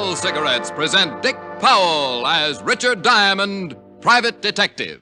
Camel Cigarettes present Dick Powell as Richard Diamond, Private Detective.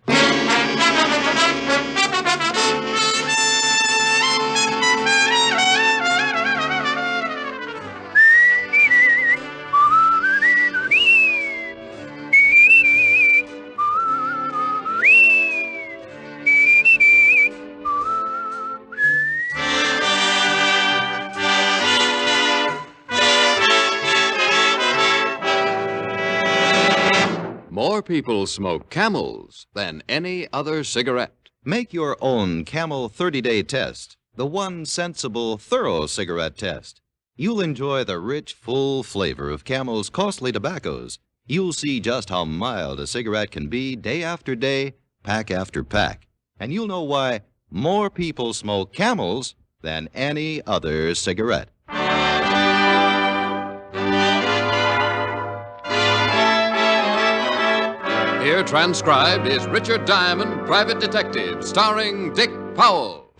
More people smoke Camels than any other cigarette. Make your own Camel 30-day test, the one sensible, thorough cigarette test. You'll enjoy the rich, full flavor of Camel's costly tobaccos. You'll see just how mild a cigarette can be day after day, pack after pack. And you'll know why more people smoke Camels than any other cigarette. Here transcribed is Richard Diamond, Private Detective, starring Dick Powell.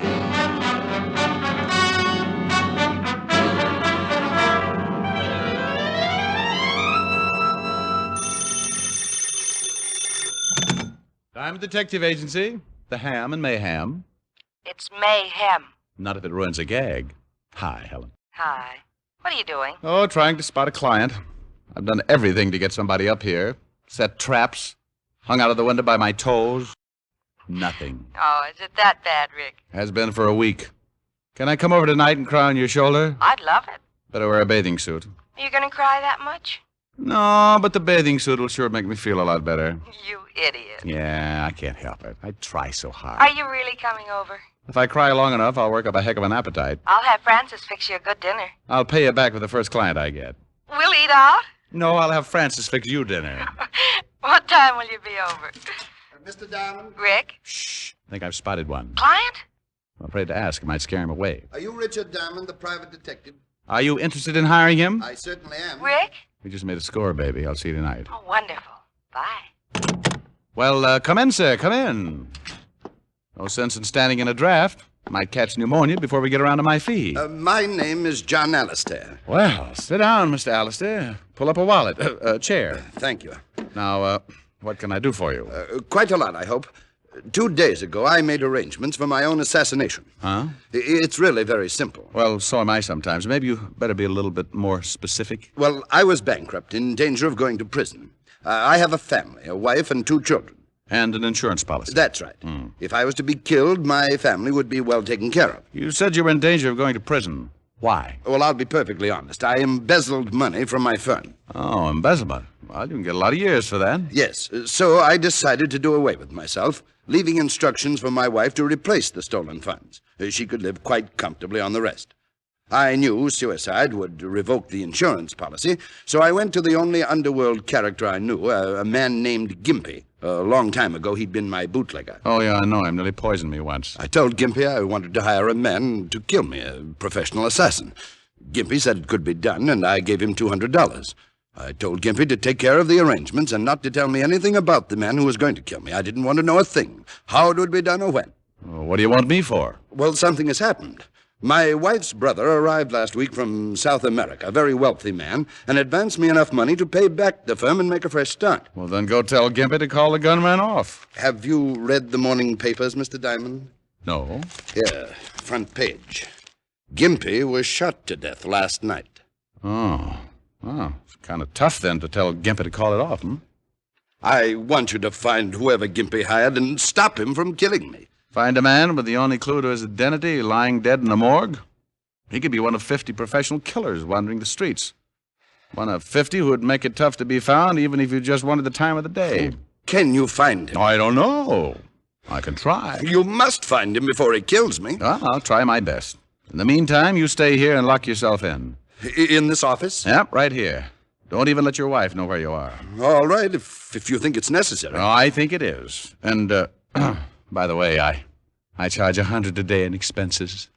Diamond Detective Agency, the Ham and Mayhem. It's mayhem. Not if it ruins a gag. Hi, Helen. Hi. What are you doing? Oh, trying to spot a client. I've done everything to get somebody up here. Set traps. Hung out of the window by my toes. Nothing. Oh, is it that bad, Rick? Has been for a week. Can I come over tonight and cry on your shoulder? I'd love it. Better wear a bathing suit. Are you going to cry that much? No, but the bathing suit will sure make me feel a lot better. You idiot. Yeah, I can't help it. I try so hard. Are you really coming over? If I cry long enough, I'll work up a heck of an appetite. I'll have Francis fix you a good dinner. I'll pay you back with the first client I get. We'll eat out? No, I'll have Francis fix you dinner. What time will you be over? Mr. Diamond? Rick? Shh. I think I've spotted one. Client? I'm afraid to ask. It might scare him away. Are you Richard Diamond, the private detective? Are you interested in hiring him? I certainly am. Rick? We just made a score, baby. I'll see you tonight. Oh, wonderful. Bye. Well, come in, sir. Come in. No sense in standing in a draft. Might catch pneumonia before we get around to my fee. My name is John Alastair. Well, sit down, Mr. Alastair. Pull up a wallet. A chair. Thank you. Now, what can I do for you? Quite a lot, I hope. 2 days ago, I made arrangements for my own assassination. Huh? It's really very simple. Well, so am I sometimes. Maybe you better be a little bit more specific. Well, I was bankrupt, in danger of going to prison. I have a family, a wife and 2 children. And an insurance policy. That's right. If I was to be killed, my family would be well taken care of. You said you were in danger of going to prison. Why? Well, I'll be perfectly honest. I embezzled money from my firm. Oh, embezzlement. Well, you can get a lot of years for that. Yes, so I decided to do away with myself, leaving instructions for my wife to replace the stolen funds. She could live quite comfortably on the rest. I knew suicide would revoke the insurance policy, so I went to the only underworld character I knew, a man named Gimpy. A long time ago, he'd been my bootlegger. Oh, yeah, I know him. Nearly poisoned me once. I told Gimpy I wanted to hire a man to kill me, a professional assassin. Gimpy said it could be done, and I gave him $200. I told Gimpy to take care of the arrangements and not to tell me anything about the man who was going to kill me. I didn't want to know a thing, how it would be done or when. Well, what do you want me for? Well, something has happened. My wife's brother arrived last week from South America, a very wealthy man, and advanced me enough money to pay back the firm and make a fresh start. Well, then go tell Gimpy to call the gunman off. Have you read the morning papers, Mr. Diamond? No. Here, front page. Gimpy was shot to death last night. Oh. Oh, it's kind of tough, then, to tell Gimpy to call it off, hmm? I want you to find whoever Gimpy hired and stop him from killing me. Find a man with the only clue to his identity lying dead in the morgue? He could be one of 50 professional killers wandering the streets. One of 50 who would make it tough to be found even if you just wanted the time of the day. Can you find him? I don't know. I can try. You must find him before he kills me. Well, I'll try my best. In the meantime, you stay here and lock yourself in. In this office? Yep, right here. Don't even let your wife know where you are. All right, if you think it's necessary. Oh, I think it is. And, by the way, I charge $100 a day in expenses.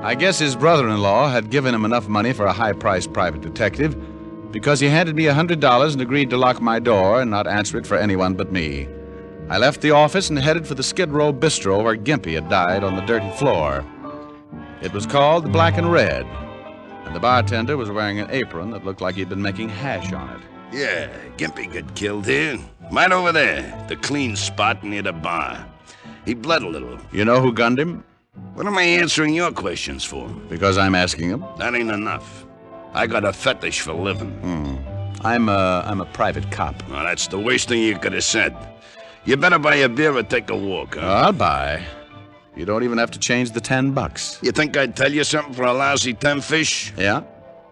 I guess his brother-in-law had given him enough money for a high-priced private detective because he handed me $100 and agreed to lock my door and not answer it for anyone but me. I left the office and headed for the Skid Row Bistro where Gimpy had died on the dirty floor. It was called the Black and Red, and the bartender was wearing an apron that looked like he'd been making hash on it. Yeah, Gimpy got killed here. Right over there, the clean spot near the bar. He bled a little. You know who gunned him? What am I answering your questions for? Because I'm asking him. That ain't enough. I got a fetish for living. I'm a private cop. Well, that's the worst thing you could have said. You better buy a beer or take a walk, huh? I'll buy. You don't even have to change the $10. You think I'd tell you something for a lousy 10 fish? Yeah?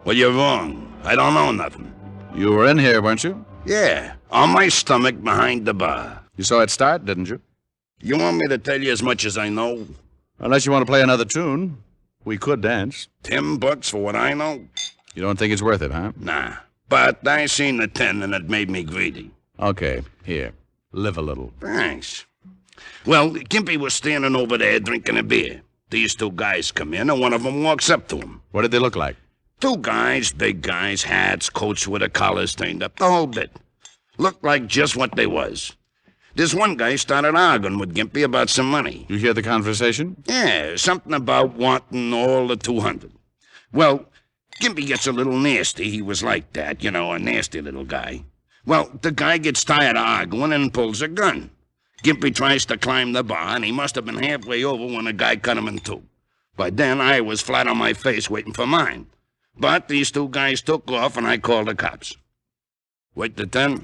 Well, you're wrong. I don't know nothing. You were in here, weren't you? Yeah, on my stomach behind the bar. You saw it start, didn't you? You want me to tell you as much as I know? Unless you want to play another tune. We could dance. $10 for what I know? You don't think it's worth it, huh? Nah. But I seen the 10 and it made me greedy. Okay, here. Live a little. Thanks. Well, Gimpy was standing over there drinking a beer. These two guys come in and one of them walks up to him. What did they look like? Two guys, big guys, hats, coats with the collars turned up, the whole bit. Looked like just what they was. This one guy started arguing with Gimpy about some money. You hear the conversation? Yeah, something about wanting all the 200. Well, Gimpy gets a little nasty. He was like that, you know, a nasty little guy. Well, the guy gets tired of arguing and pulls a gun. Gimpy tries to climb the bar, and he must have been halfway over when the guy cut him in two. By then, I was flat on my face waiting for mine. But these two guys took off, and I called the cops. Wait the 10?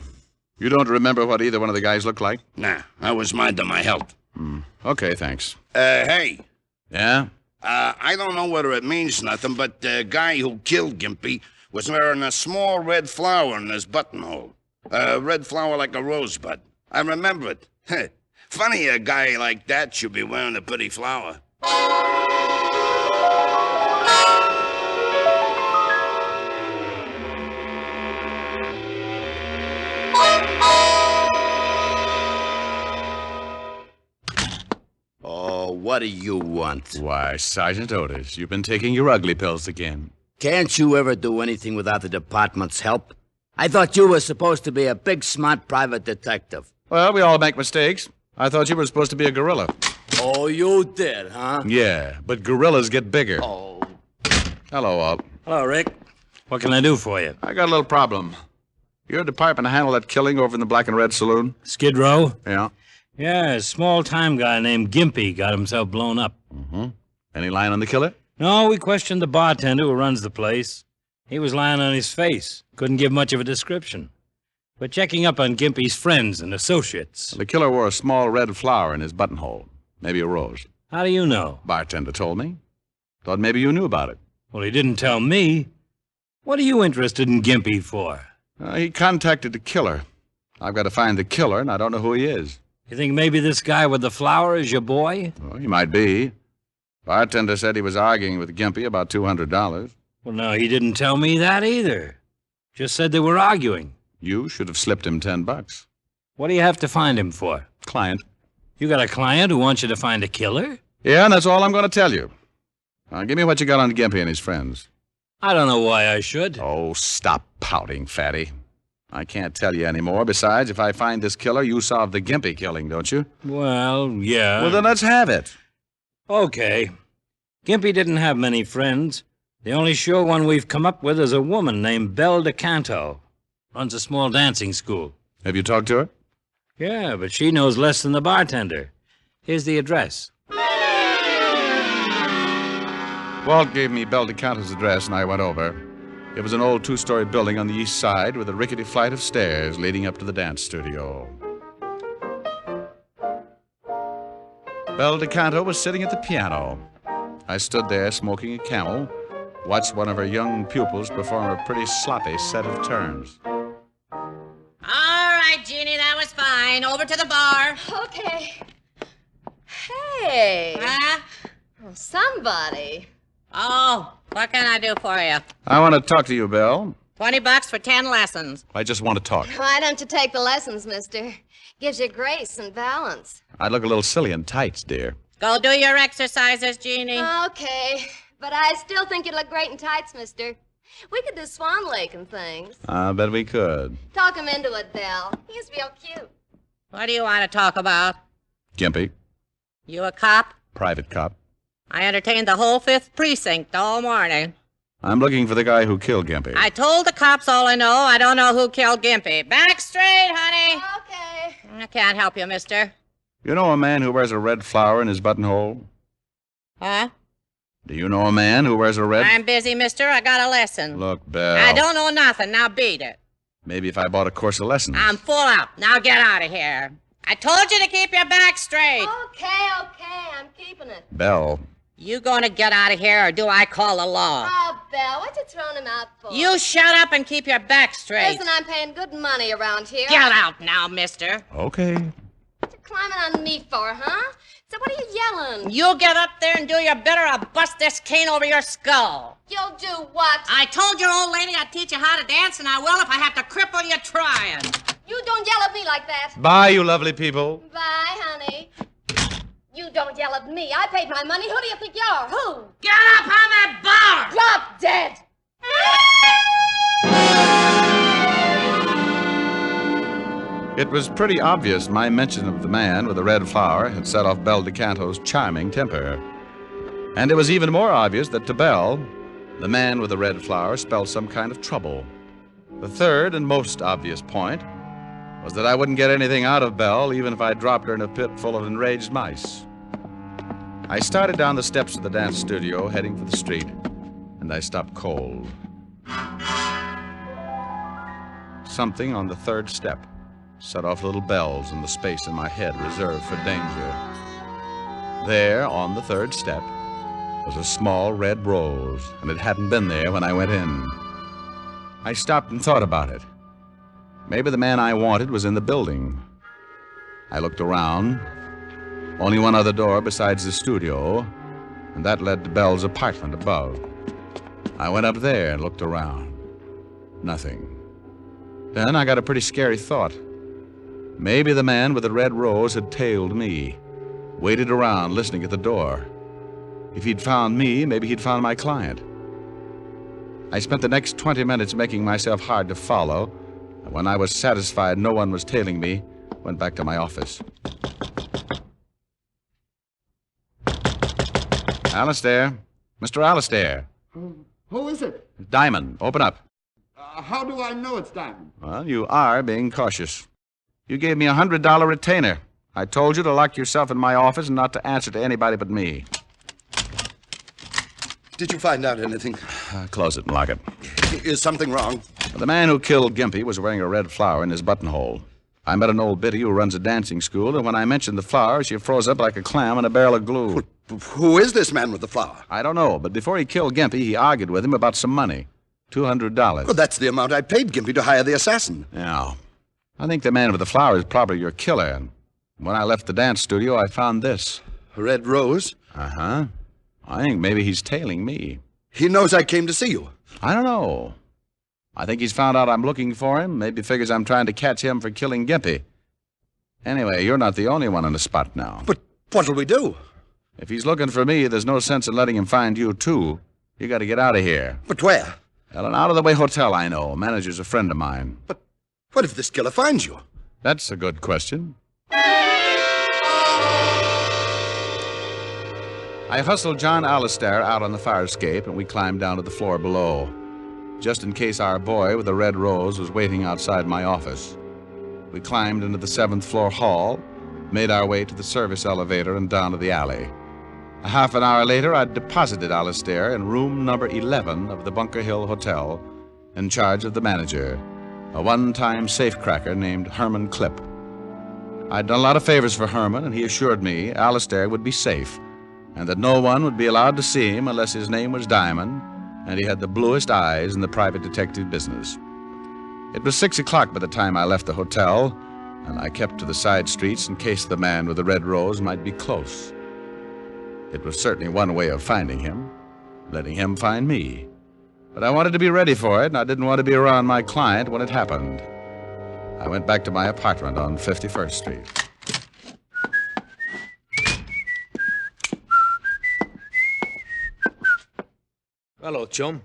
You don't remember what either one of the guys looked like? Nah, I was minding my health. Okay, thanks. Hey. Yeah? I don't know whether it means nothing, but the guy who killed Gimpy was wearing a small red flower in his buttonhole. A red flower like a rosebud. I remember it. Funny a guy like that should be wearing a pretty flower. Oh, what do you want? Why, Sergeant Otis, you've been taking your ugly pills again. Can't you ever do anything without the department's help? I thought you were supposed to be a big, smart private detective. Well, we all make mistakes. I thought you were supposed to be a gorilla. Oh, you did, huh? Yeah, but gorillas get bigger. Oh. Hello, Walt. Hello, Rick. What can I do for you? I got a little problem. Your department handle that killing over in the Black and Red Saloon? Skid Row? Yeah. Yeah, a small-time guy named Gimpy got himself blown up. Any line on the killer? No, we questioned the bartender who runs the place. He was lying on his face. Couldn't give much of a description. We're checking up on Gimpy's friends and associates. The killer wore a small red flower in his buttonhole. Maybe a rose. How do you know? Bartender told me. Thought maybe you knew about it. Well, he didn't tell me. What are you interested in Gimpy for? He contacted the killer. I've got to find the killer, and I don't know who he is. You think maybe this guy with the flower is your boy? Well, he might be. Bartender said he was arguing with Gimpy about $200. Well, no, he didn't tell me that either. Just said they were arguing. You should have slipped him $10. What do you have to find him for? Client. You got a client who wants you to find a killer? Yeah, and that's all I'm going to tell you. Now, give me what you got on Gimpy and his friends. I don't know why I should. Oh, stop pouting, fatty. I can't tell you anymore. Besides, if I find this killer, you solve the Gimpy killing, don't you? Well, yeah. Well, then let's have it. Okay. Gimpy didn't have many friends. The only sure one we've come up with is a woman named Belle DeCanto. Runs a small dancing school. Have you talked to her? Yeah, but she knows less than the bartender. Here's the address. Walt gave me Belle DeCanto's address, and I went over. It was an old two-story building on the east side with a rickety flight of stairs leading up to the dance studio. Belle DeCanto was sitting at the piano. I stood there smoking a Camel, watched one of her young pupils perform a pretty sloppy set of turns. All right, Jeannie, that was fine. Over to the bar. Okay. Hey. Huh? Oh, somebody. Oh, what can I do for you? I want to talk to you, Belle. $20 for 10 lessons. I just want to talk. Why don't you take the lessons, mister? Gives you grace and balance. I'd look a little silly in tights, dear. Go do your exercises, Jeannie. Okay, but I still think you'd look great in tights, mister. We could do Swan Lake and things. I bet we could. Talk him into it, Belle. He's real cute. What do you want to talk about? Gimpy, You a cop? private cop. I entertained the whole 5th precinct all morning. I'm looking for the guy who killed Gimpy. I told the cops all I know. I don't know who killed Gimpy. Back straight, honey. Okay. I can't help you, mister. You know a man who wears a red flower in his buttonhole? Huh? Do you know a man who wears a red... I'm busy, mister. I got a lesson. Look, Belle. I don't know nothing. Now beat it. Maybe if I bought a course of lessons. I'm full up. Now get out of here. I told you to keep your back straight. Okay, I'm keeping it. Belle. You gonna get out of here, or do I call the law? Oh, Belle, what you throwing him out for? You shut up and keep your back straight. Listen, I'm paying good money around here. Get out now, mister. Okay. What you climbing on me for, huh? So what are you yelling? You get up there and do your bit, or I'll bust this cane over your skull. You'll do what? I told your old lady I'd teach you how to dance, and I will if I have to cripple you trying. You don't yell at me like that. Bye, you lovely people. Bye, honey. You don't yell at me. I paid my money. Who do you think you are? Who? Get up on that bar! Drop dead! It was pretty obvious my mention of the man with the red flower had set off Belle DeCanto's charming temper. And it was even more obvious that to Belle, the man with the red flower spelled some kind of trouble. The third and most obvious point was that I wouldn't get anything out of Belle even if I dropped her in a pit full of enraged mice. I started down the steps of the dance studio, heading for the street, and I stopped cold. Something on the third step set off little bells in the space in my head reserved for danger. There, on the third step, was a small red rose, and it hadn't been there when I went in. I stopped and thought about it. Maybe the man I wanted was in the building. I looked around. Only one other door besides the studio, and that led to Belle's apartment above. I went up there and looked around. Nothing. Then I got a pretty scary thought. Maybe the man with the red rose had tailed me, waited around listening at the door. If he'd found me, maybe he'd found my client. I spent the next 20 minutes making myself hard to follow, and when I was satisfied no one was tailing me, went back to my office. Alastair. Mr. Alastair. Who is it? Diamond, open up. How do I know it's Diamond? Well, you are being cautious. You gave me a $100 retainer. I told you to lock yourself in my office and not to answer to anybody but me. Did you find out anything? Close it and lock it. Is something wrong? The man who killed Gimpy was wearing a red flower in his buttonhole. I met an old biddy who runs a dancing school, and when I mentioned the flower, she froze up like a clam in a barrel of glue. Who is this man with the flower? I don't know, but before he killed Gimpy, he argued with him about some money. $200. Well, that's the amount I paid Gimpy to hire the assassin. Yeah. I think the man with the flower is probably your killer. And when I left the dance studio, I found this. A red rose? Uh-huh. I think maybe he's tailing me. He knows I came to see you. I don't know. I think he's found out I'm looking for him. Maybe figures I'm trying to catch him for killing Gimpy. Anyway, you're not the only one on the spot now. But what'll we do? If he's looking for me, there's no sense in letting him find you, too. You got to get out of here. But where? Well, an out-of-the-way hotel I know. Manager's a friend of mine. But what if this killer finds you? That's a good question. I hustled John Alastair out on the fire escape, and we climbed down to the floor below, just in case our boy with the red rose was waiting outside my office. We climbed into the 7th floor hall, made our way to the service elevator and down to the alley. A half an hour later, I'd deposited Alastair in room number 11 of the Bunker Hill Hotel, in charge of the manager, a one-time safecracker named Herman Clipp. I'd done a lot of favors for Herman, and he assured me Alastair would be safe, and that no one would be allowed to see him unless his name was Diamond, and he had the bluest eyes in the private detective business. It was 6 o'clock by the time I left the hotel, and I kept to the side streets in case the man with the red rose might be close. It was certainly one way of finding him, letting him find me. But I wanted to be ready for it, and I didn't want to be around my client when it happened. I went back to my apartment on 51st Street. Hello, chum.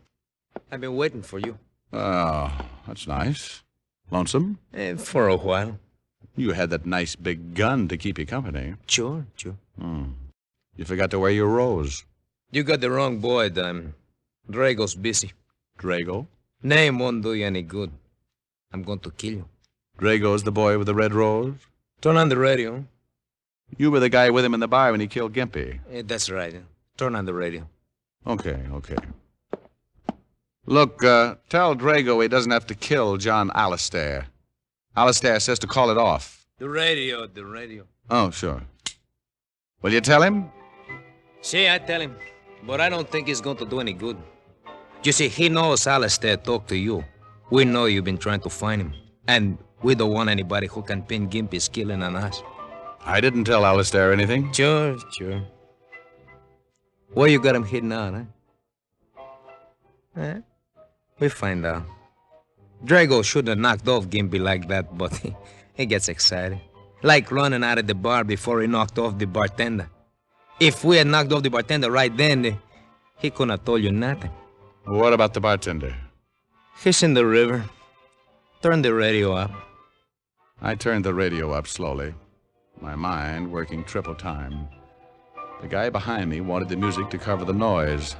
I've been waiting for you. Oh, that's nice. Lonesome? For a while. You had that nice big gun to keep you company. Sure. You forgot to wear your rose. You got the wrong boy, Diamond. Drago's busy. Drago? Name won't do you any good. I'm going to kill you. Drago's the boy with the red rose? Turn on the radio. You were the guy with him in the bar when he killed Gimpy. That's right. Turn on the radio. Okay. Look, tell Drago he doesn't have to kill John Alastair. Alastair says to call it off. The radio. Oh, sure. Will you tell him? See, I tell him. But I don't think it's going to do any good. You see, he knows Alastair talked to you. We know you've been trying to find him. And we don't want anybody who can pin Gimpy's killing on us. I didn't tell Alastair anything. Sure. Where you got him hidden out, huh? We find out. Drago shouldn't have knocked off Gimpy like that, but he gets excited. Like running out of the bar before he knocked off the bartender. If we had knocked off the bartender right then, he couldn't have told you nothing. What about the bartender? He's in the river. Turn the radio up. I turned the radio up slowly, my mind working triple time. The guy behind me wanted the music to cover the noise,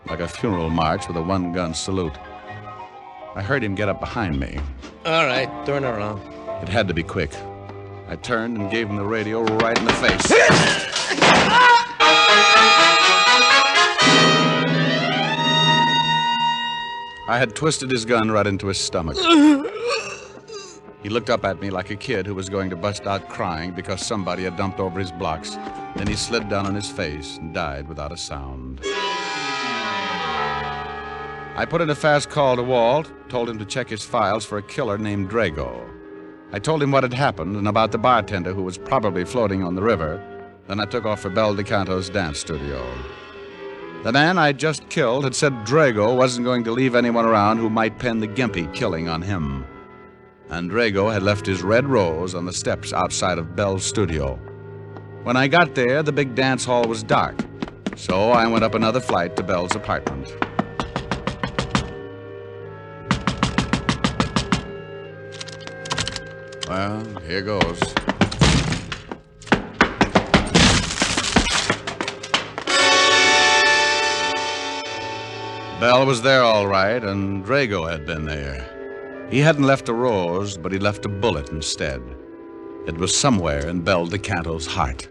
like a funeral march with a one-gun salute. I heard him get up behind me. All right, turn around. It had to be quick. I turned and gave him the radio right in the face. I had twisted his gun right into his stomach. He looked up at me like a kid who was going to bust out crying because somebody had dumped over his blocks. Then he slid down on his face and died without a sound. I put in a fast call to Walt, told him to check his files for a killer named Drago. I told him what had happened and about the bartender who was probably floating on the river. Then I took off for Bel DeCanto's dance studio. The man I'd just killed had said Drago wasn't going to leave anyone around who might pin the Gimpy killing on him. And Drago had left his red rose on the steps outside of Bel's studio. When I got there, the big dance hall was dark, so I went up another flight to Bel's apartment. Well, here goes. Bel was there all right, and Drago had been there. He hadn't left a rose, but he left a bullet instead. It was somewhere in Bel DeCanto's heart.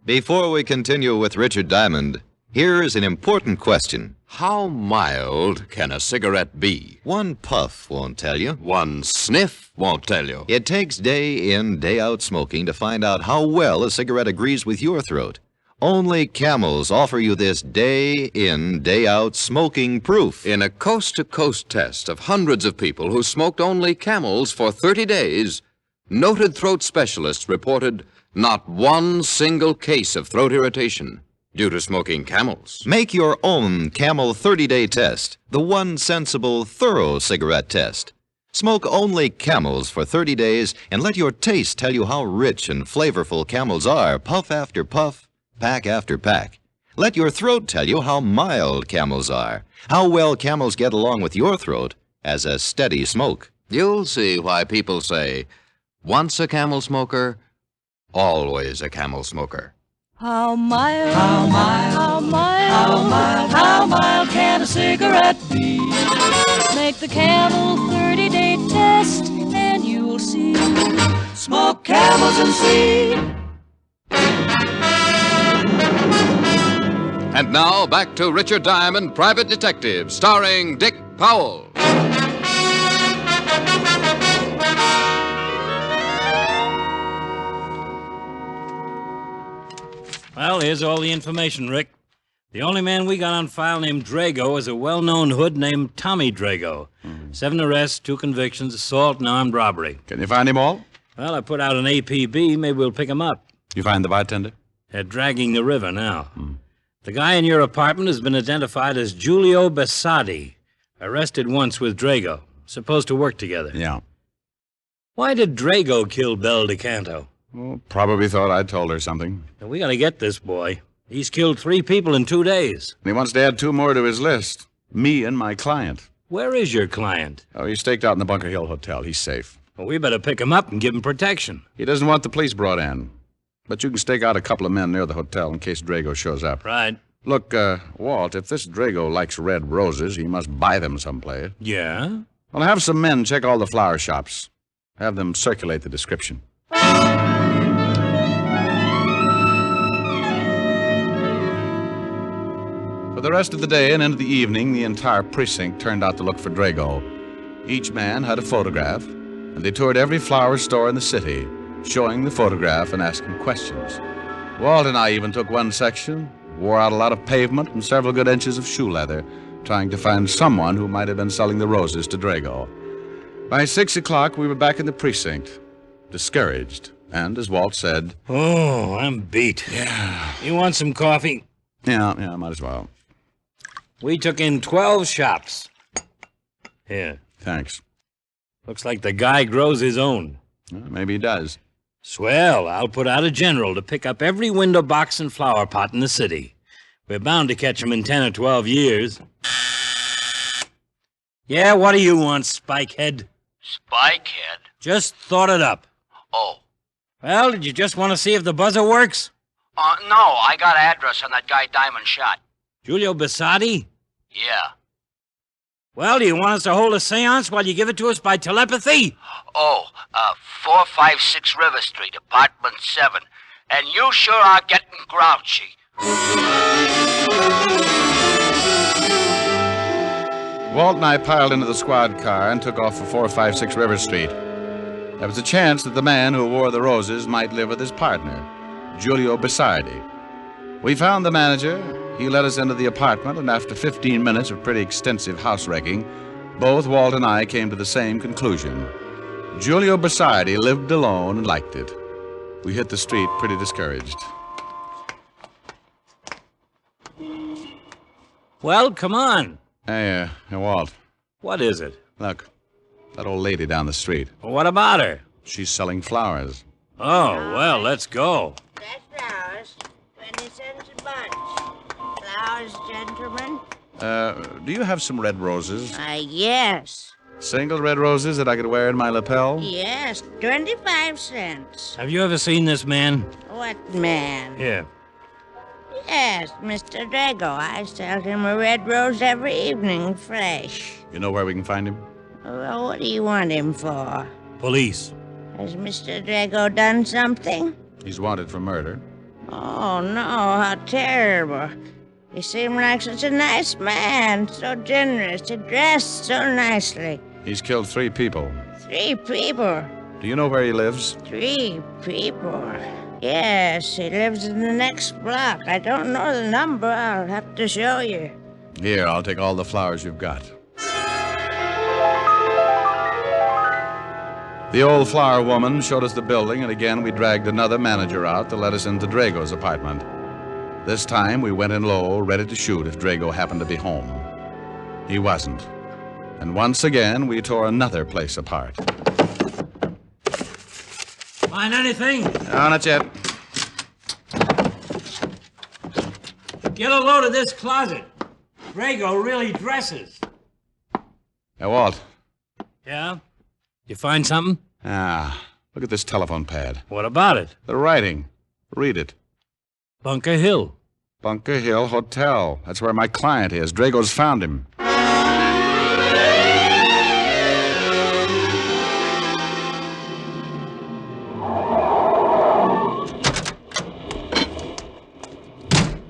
Before we continue with Richard Diamond, here is an important question. How mild can a cigarette be? One puff won't tell you. One sniff won't tell you. It takes day in, day out smoking to find out how well a cigarette agrees with your throat. Only Camels offer you this day in, day out smoking proof. In a coast-to-coast test of hundreds of people who smoked only Camels for 30 days, noted throat specialists reported not one single case of throat irritation due to smoking Camels. Make your own Camel 30-day test, the one sensible, thorough cigarette test. Smoke only Camels for 30 days and let your taste tell you how rich and flavorful Camels are, puff after puff, pack after pack. Let your throat tell you how mild Camels are, how well Camels get along with your throat as a steady smoke. You'll see why people say, once a Camel smoker, always a Camel smoker. How mild, how mild, how mild, how mild, how mild can a cigarette be? Make the Camel 30-day test and you'll see. Smoke Camels and see. And now, back to Richard Diamond, Private Detective, starring Dick Powell. Well, here's all the information, Rick. The only man we got on file named Drago is a well-known hood named Tommy Drago. 7 arrests, 2 convictions, assault and armed robbery. Can you find him all? Well, I put out an APB. Maybe we'll pick him up. You find the bartender? They're dragging the river now. The guy in your apartment has been identified as Julio Basardi, arrested once with Drago. Supposed to work together. Yeah. Why did Drago kill Bel DeCanto? Well, probably thought I'd told her something. Now, we gotta get this boy. He's killed 3 people in 2 days. And he wants to add 2 more to his list. Me and my client. Where is your client? Oh, he's staked out in the Bunker Hill Hotel. He's safe. Well, we better pick him up and give him protection. He doesn't want the police brought in. But you can stake out a couple of men near the hotel in case Drago shows up. Right. Look, Walt, if this Drago likes red roses, he must buy them someplace. Yeah? Well, have some men check all the flower shops. Have them circulate the description. For the rest of the day and into the evening, the entire precinct turned out to look for Drago. Each man had a photograph, and they toured every flower store in the city, showing the photograph and asking questions. Walt and I even took one section, wore out a lot of pavement and several good inches of shoe leather, trying to find someone who might have been selling the roses to Drago. By 6 o'clock, we were back in the precinct, discouraged, and, as Walt said... Oh, I'm beat. Yeah. You want some coffee? Yeah, might as well. We took in 12 shops. Here. Thanks. Looks like the guy grows his own. Well, maybe he does. Swell. I'll put out a general to pick up every window box and flower pot in the city. We're bound to catch him in 10 or 12 years. Yeah, what do you want, Spikehead? Spikehead? Just thought it up. Oh. Well, did you just want to see if the buzzer works? No, I got an address on that guy Diamond shot. Julio Basardi? Yeah. Well, do you want us to hold a seance while you give it to us by telepathy? 456 River Street, apartment 7. And you sure are getting grouchy. Walt and I piled into the squad car and took off for 456 River Street. There was a chance that the man who wore the roses might live with his partner, Julio Basardi. We found the manager. He let us into the apartment, and after 15 minutes of pretty extensive house wrecking, both Walt and I came to the same conclusion. Julio Basardi lived alone and liked it. We hit the street pretty discouraged. Well, come on. Hey, Walt. What is it? Look, that old lady down the street. Well, what about her? She's selling flowers. Oh, well, let's go. Fresh flowers, 20 cents a bunch. Flowers, gentlemen. Do you have some red roses? Yes. Single red roses that I could wear in my lapel? Yes, 25 cents. Have you ever seen this man? What man? Here. Yes, Mr. Drago. I sell him a red rose every evening, fresh. You know where we can find him? Well, what do you want him for? Police. Has Mr. Drago done something? He's wanted for murder. Oh, no, how terrible. He seemed like such a nice man, so generous, he dressed so nicely. He's killed 3 people. 3 people? Do you know where he lives? 3 people? Yes, he lives in the next block. I don't know the number. I'll have to show you. Here, I'll take all the flowers you've got. The old flower woman showed us the building, and again we dragged another manager out to let us into Drago's apartment. This time we went in low, ready to shoot if Drago happened to be home. He wasn't. And once again, we tore another place apart. Find anything? No, not yet. Get a load of this closet. Drago really dresses. Hey, Walt. Yeah? You find something? Look at this telephone pad. What about it? The writing. Read it. Bunker Hill. Bunker Hill Hotel. That's where my client is. Drago's found him.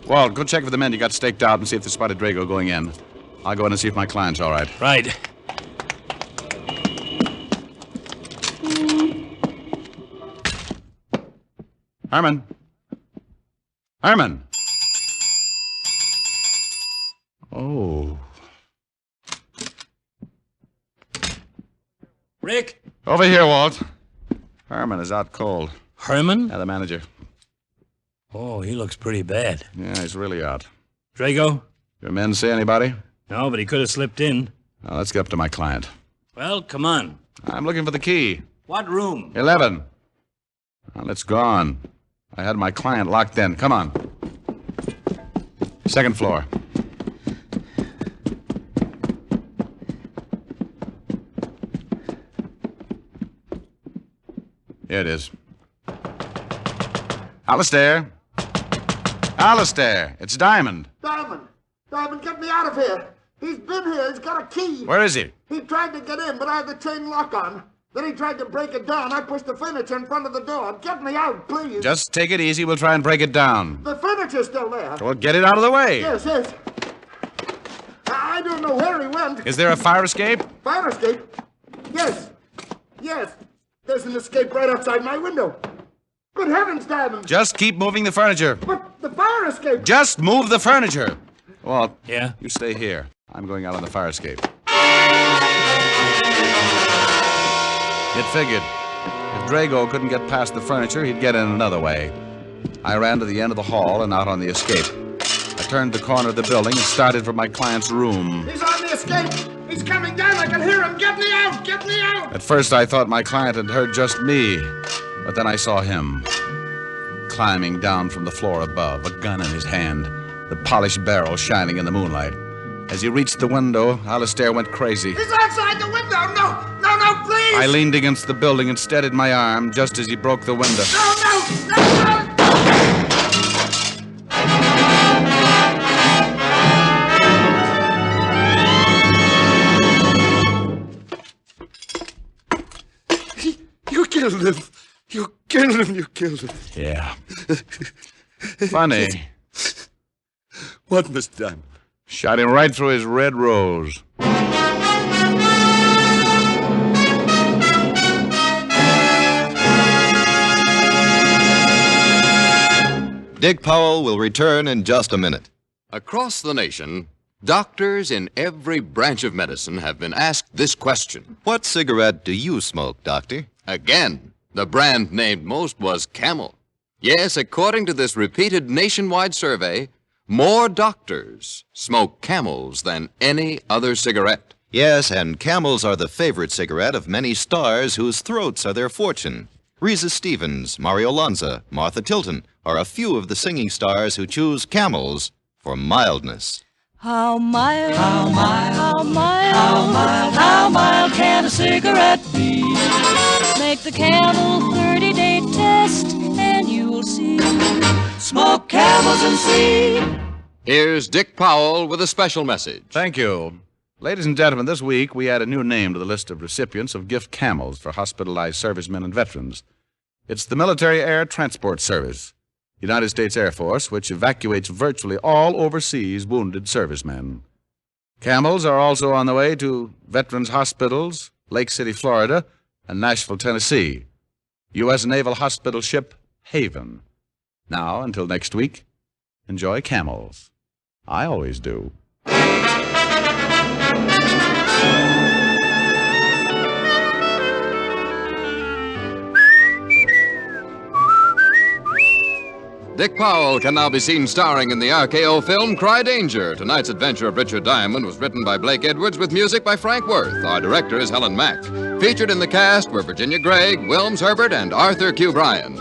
Walt, go check for the men you got staked out and see if they spotted Drago going in. I'll go in and see if my client's all right. Right. Herman. Herman. Oh. Rick? Over here, Walt. Herman is out cold. Herman? Yeah, the manager. Oh, he looks pretty bad. Yeah, he's really out. Drago? Your men see anybody? No, but he could have slipped in. Now, let's get up to my client. Well, come on. I'm looking for the key. What room? 11. Well, it's gone. I had my client locked in. Come on. 2nd floor. Here it is. Alastair. Alastair, it's Diamond. Diamond! Diamond, get me out of here! He's been here. He's got a key. Where is he? He tried to get in, but I had the chain lock on. Then he tried to break it down. I pushed the furniture in front of the door. Get me out, please. Just take it easy. We'll try and break it down. The furniture's still there. Well, get it out of the way. Yes. I don't know where he went. Is there a fire escape? Fire escape? Yes. There's an escape right outside my window. Good heavens, Diamond. Just keep moving the furniture. But the fire escape... Just move the furniture. Walt. Yeah? You stay here. I'm going out on the fire escape. It figured. If Drago couldn't get past the furniture, he'd get in another way. I ran to the end of the hall and out on the escape. I turned the corner of the building and started for my client's room. He's on the escape. He's coming down. I can hear him. Get me out. Get me out. At first, I thought my client had heard just me. But then I saw him climbing down from the floor above, a gun in his hand, the polished barrel shining in the moonlight. As he reached the window, Alastair went crazy. He's outside the window. No, please. I leaned against the building and steadied my arm just as he broke the window. No. You killed him. Yeah. Funny. What was done? Shot him right through his red rose. Dick Powell will return in just a minute. Across the nation, doctors in every branch of medicine have been asked this question. What cigarette do you smoke, Doctor? Again, the brand named most was Camel. Yes, according to this repeated nationwide survey, more doctors smoke Camels than any other cigarette. Yes, and Camels are the favorite cigarette of many stars whose throats are their fortune. Risa Stevens, Mario Lanza, Martha Tilton are a few of the singing stars who choose Camels for mildness. How mild can a cigarette be? Make the Camel 30-day test and you'll see. Smoke Camels and see. Here's Dick Powell with a special message. Thank you. Ladies and gentlemen, this week we add a new name to the list of recipients of gift Camels for hospitalized servicemen and veterans. It's the Military Air Transport Service, United States Air Force, which evacuates virtually all overseas wounded servicemen. Camels are also on the way to veterans' hospitals, Lake City, Florida, and Nashville, Tennessee. U.S. Naval Hospital ship Haven. Now, until next week, enjoy Camels. I always do. Dick Powell can now be seen starring in the RKO film Cry Danger. Tonight's adventure of Richard Diamond was written by Blake Edwards with music by Frank Worth. Our director is Helen Mack. Featured in the cast were Virginia Gregg, Wilms Herbert, and Arthur Q. Bryan.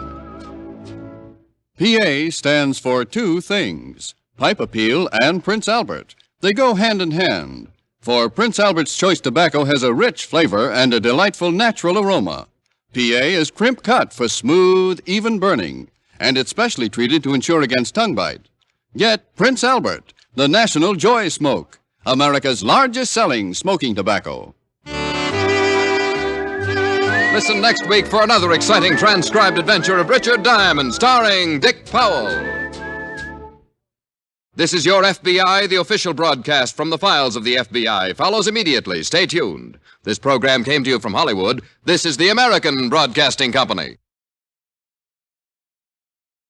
PA stands for two things, Pipe Appeal and Prince Albert. They go hand in hand, for Prince Albert's Choice Tobacco has a rich flavor and a delightful natural aroma. PA is crimp cut for smooth, even burning, and it's specially treated to ensure against tongue bite. Get Prince Albert, the National Joy Smoke, America's largest-selling smoking tobacco. Listen next week for another exciting transcribed adventure of Richard Diamond, starring Dick Powell. This is Your FBI, the official broadcast from the files of the FBI. Follows immediately. Stay tuned. This program came to you from Hollywood. This is the American Broadcasting Company.